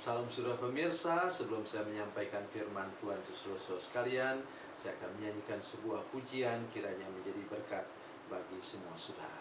Salam saudara pemirsa, sebelum saya menyampaikan firman Tuhan untuk saudara sekalian, saya akan menyanyikan sebuah pujian kiranya menjadi berkat bagi semua saudara.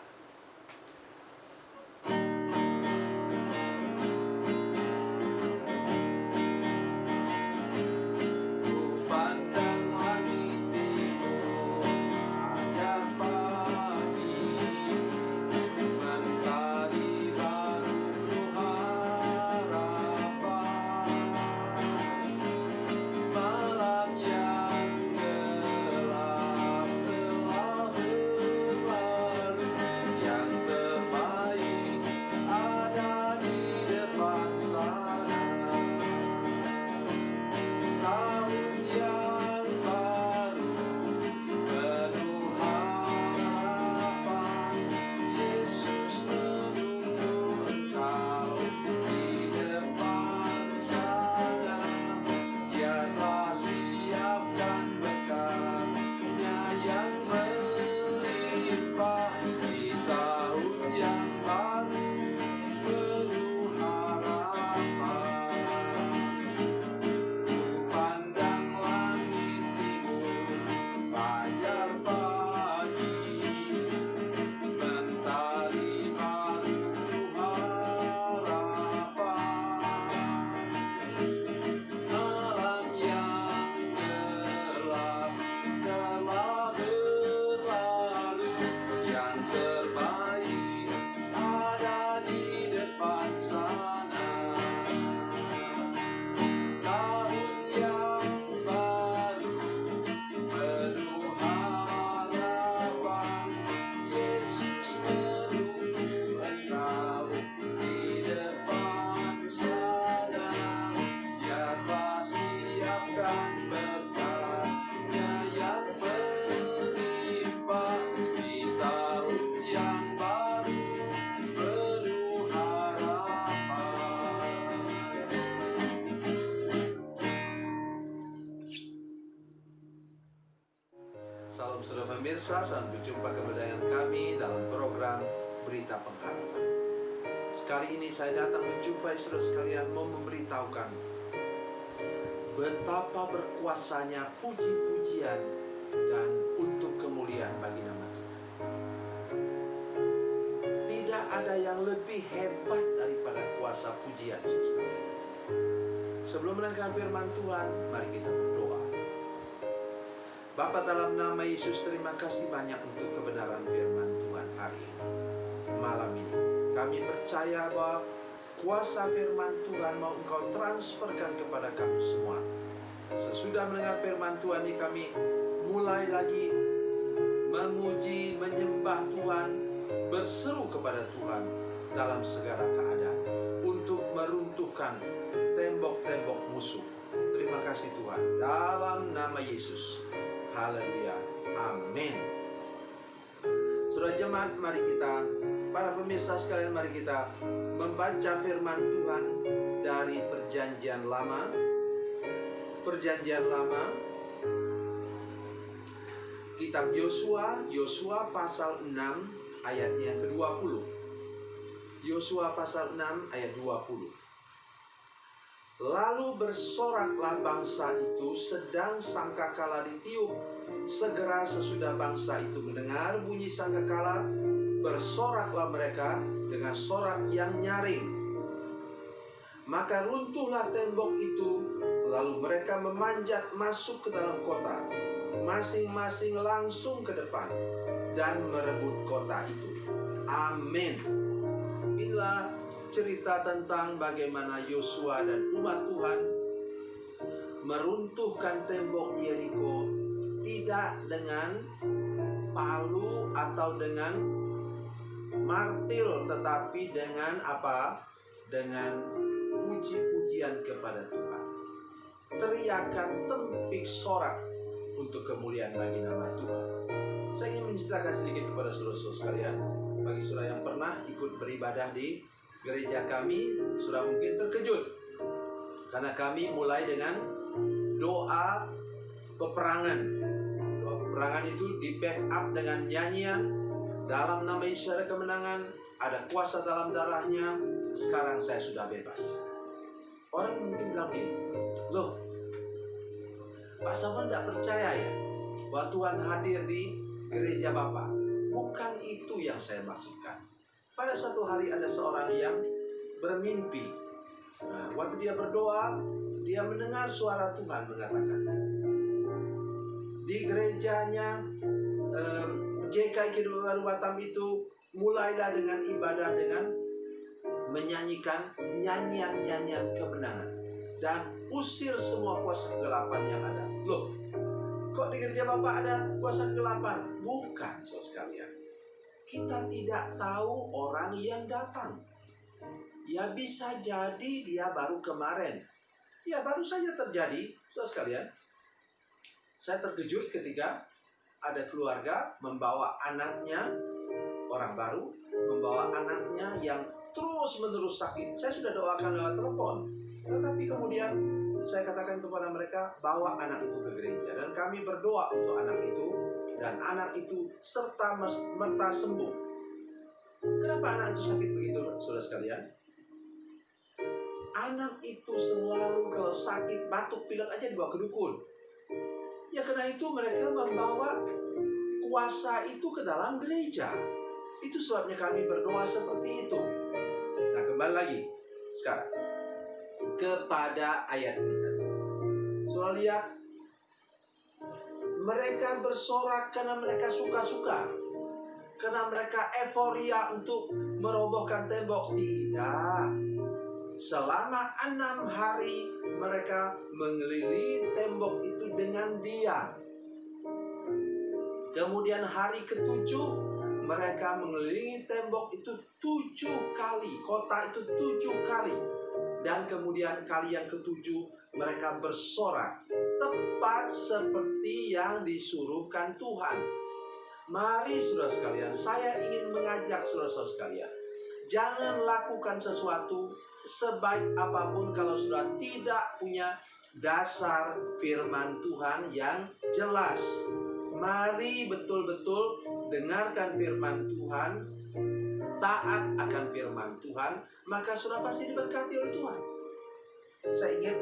Salam saudara pemirsa, selamat berjumpa kembali dengan kami dalam program Berita Pengharapan. Sekali ini saya datang menjumpai saudara sekalian mau memberitahukan betapa berkuasanya puji-pujian dan untuk kemuliaan bagi nama Tuhan. Tidak ada yang lebih hebat daripada kuasa pujian, saudara sekalian. Sebelum mendengarkan firman Tuhan, mari kita berdoa. Bapa, dalam nama Yesus, terima kasih banyak untuk kebenaran firman Tuhan hari ini. Malam ini kami percaya bahwa kuasa firman Tuhan mau Engkau transferkan kepada kami semua. Sesudah mendengar firman Tuhan ini, kami mulai lagi memuji, menyembah Tuhan, berseru kepada Tuhan dalam segala keadaan untuk meruntuhkan tembok-tembok musuh. Terima kasih Tuhan, dalam nama Yesus. Haleluya, amin. Saudara jemaat, mari kita, para pemirsa sekalian, mari kita membaca firman Tuhan dari Perjanjian Lama. Perjanjian Lama, kitab Yosua pasal 6 ayatnya ke-20. Yosua pasal 6 ayat 20. Lalu bersoraklah bangsa itu sedang sangkakala ditiup. Segera sesudah bangsa itu mendengar bunyi sangkakala, bersoraklah mereka dengan sorak yang nyaring. Maka runtuhlah tembok itu, lalu mereka memanjat masuk ke dalam kota, masing-masing langsung ke depan, dan merebut kota itu. Amin. Inilah cerita tentang bagaimana Yosua dan umat Tuhan meruntuhkan tembok Yeriko, tidak dengan palu atau dengan martil, tetapi dengan apa? Dengan puji-pujian kepada Tuhan. Teriakan tempik sorak untuk kemuliaan bagi nama Tuhan. Saya ingin menceritakan sedikit kepada saudara-saudara sekalian. Bagi saudara yang pernah ikut beribadah di gereja kami, sudah mungkin terkejut karena kami mulai dengan doa peperangan. Doa peperangan itu di backup dengan nyanyian, dalam nama Yesus ada kemenangan, ada kuasa dalam darahnya, sekarang saya sudah bebas. Orang mungkin bilang gini, loh, Pak Samuel tidak percaya ya bahwa Tuhan hadir di gereja Bapak. Bukan itu yang saya maksudkan. Pada satu hari ada seorang yang bermimpi. Nah, waktu dia berdoa, dia mendengar suara Tuhan mengatakan, di gerejanya JKI Kehidupan Baru Batam itu mulailah dengan ibadah dengan menyanyikan nyanyian-nyanyian kemenangan dan usir semua kuasa kegelapan yang ada. Loh, kok di gereja Bapak ada kuasa kegelapan? Bukan, saudara sekalian. Kita tidak tahu orang yang datang. Ya bisa jadi dia baru kemarin. Ya baru saja terjadi, saudara sekalian. Saya terkejut ketika ada keluarga membawa anaknya, orang baru, membawa anaknya yang terus-menerus sakit. Saya sudah doakan lewat telepon. Tetapi kemudian saya katakan kepada mereka, bawa anak itu ke gereja. Dan kami berdoa untuk anak itu. Dan anak itu serta merta sembuh. Kenapa anak itu sakit begitu, saudara sekalian? Anak itu selalu kalau sakit, batuk, pilek aja dibawa ke dukun. Ya karena itu mereka membawa kuasa itu ke dalam gereja. Itu sebabnya kami berdoa seperti itu. Nah, kembali lagi sekarang kepada ayat ini tadi. Saudara lihat, mereka bersorak karena mereka suka-suka, karena mereka euforia untuk merobohkan tembok. Tidak. Selama 6 hari mereka mengelilingi tembok itu dengan diam. Kemudian hari ke-7 mereka mengelilingi tembok itu 7 kali. Kota itu 7 kali. Dan kemudian kali yang ke-7 mereka bersorak. Tepat seperti yang disuruhkan Tuhan. Mari saudara sekalian, saya ingin mengajak saudara-saudara sekalian, jangan lakukan sesuatu sebaik apapun kalau sudah tidak punya dasar firman Tuhan yang jelas. Mari betul-betul dengarkan firman Tuhan, taat akan firman Tuhan, maka sudah pasti diberkati oleh Tuhan. Saya ingin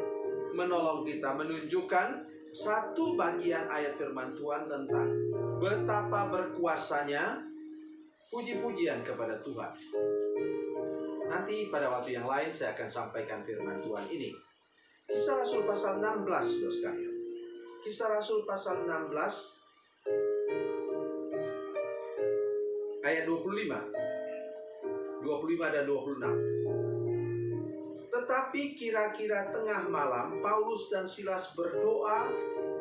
menolong kita menunjukkan satu bagian ayat firman Tuhan tentang betapa berkuasanya puji-pujian kepada Tuhan. Nanti pada waktu yang lain saya akan sampaikan firman Tuhan ini. Kisah Rasul pasal 16, saudara sekalian. Kisah Rasul pasal 16 ayat 25 dan 26. Tetapi kira-kira tengah malam Paulus dan Silas berdoa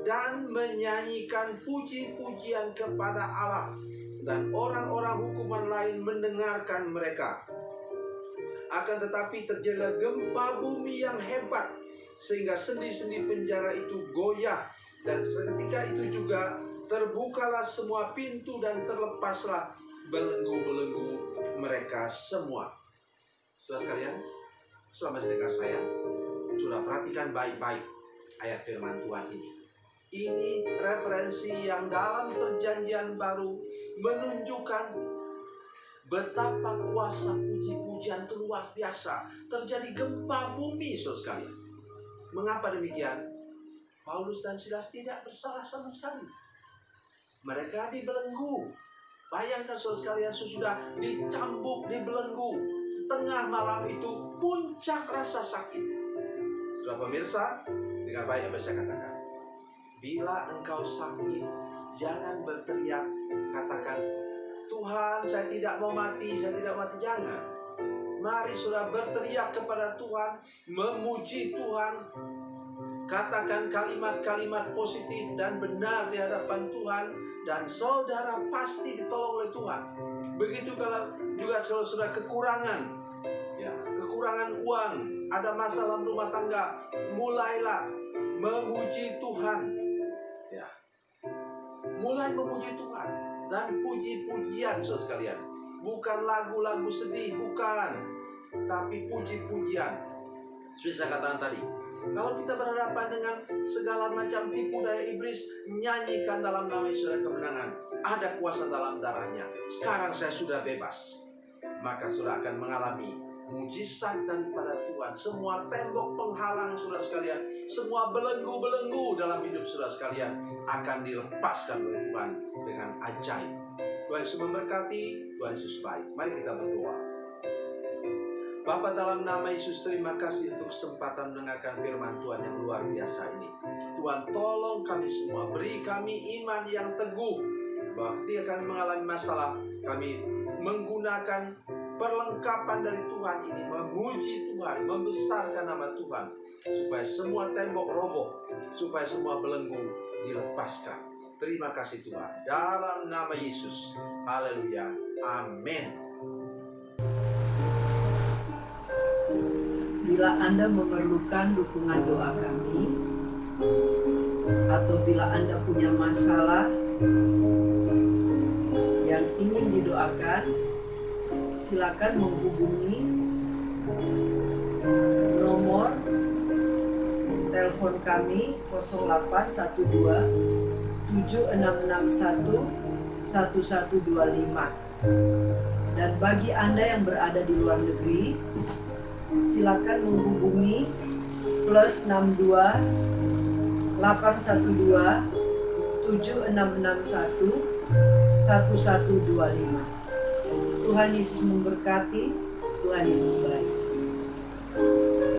dan menyanyikan puji-pujian kepada Allah, dan orang-orang hukuman lain mendengarkan mereka. Akan tetapi terjadilah gempa bumi yang hebat, sehingga sendi-sendi penjara itu goyah. Dan seketika itu juga terbukalah semua pintu dan terlepaslah belenggu-belenggu mereka semua. Saudara sekalian, selama mendengar saya, sudah perhatikan baik-baik ayat firman Tuhan ini. Ini referensi yang dalam perjanjian baru menunjukkan betapa kuasa puji-pujian itu luar biasa. Terjadi gempa bumi, saudara sekalian. Mengapa demikian? Paulus dan Silas tidak bersalah sama sekali. Mereka dibelenggu. Bayangkan saudara sekalian, sudah dicambuk, dibelenggu. Tengah malam itu puncak rasa sakit. Saudara pemirsa, dengan baik apa saya katakan. Bila engkau sakit, jangan berteriak, katakan, Tuhan, saya tidak mau mati, saya tidak mati. Jangan. Mari saudara berteriak kepada Tuhan, memuji Tuhan. Katakan kalimat-kalimat positif dan benar di hadapan Tuhan, dan saudara pasti ditolong oleh Tuhan. Begitu kalau juga kalau sudah kekurangan, ya, kekurangan uang, ada masalah rumah tangga, mulailah memuji Tuhan. Ya. Mulai memuji Tuhan dan puji-pujian, saudara sekalian. Bukan lagu-lagu sedih, bukan, tapi puji-pujian. Seperti saya katakan tadi, kalau kita berhadapan dengan segala macam tipu daya iblis, nyanyikan dalam nama Yesus ada kemenangan. Ada kuasa dalam darahnya. Sekarang saya sudah bebas. Maka sudah akan mengalami mujizat daripada Tuhan, semua tembok penghalang saudara sekalian, semua belenggu-belenggu dalam hidup saudara sekalian akan dilepaskan oleh Tuhan dengan ajaib. Tuhan Yesus memberkati, Tuhan Yesus baik. Mari kita berdoa. Bapa, dalam nama Yesus, terima kasih untuk kesempatan mendengarkan firman Tuhan yang luar biasa ini. Tuhan, tolong kami semua, beri kami iman yang teguh, bahwa ketika kami mengalami masalah, kami menggunakan perlengkapan dari Tuhan ini, memuji Tuhan, membesarkan nama Tuhan, supaya semua tembok roboh, supaya semua belenggu dilepaskan. Terima kasih Tuhan, dalam nama Yesus. Haleluya, amin. Bila Anda memerlukan dukungan doa kami, atau bila Anda punya masalah yang ingin didoakan, silakan menghubungi nomor telepon kami 0812 7661 1125. Dan bagi Anda yang berada di luar negeri, silakan menghubungi +62 812 7661 1125. Tuhan Yesus memberkati, Tuhan Yesus baik.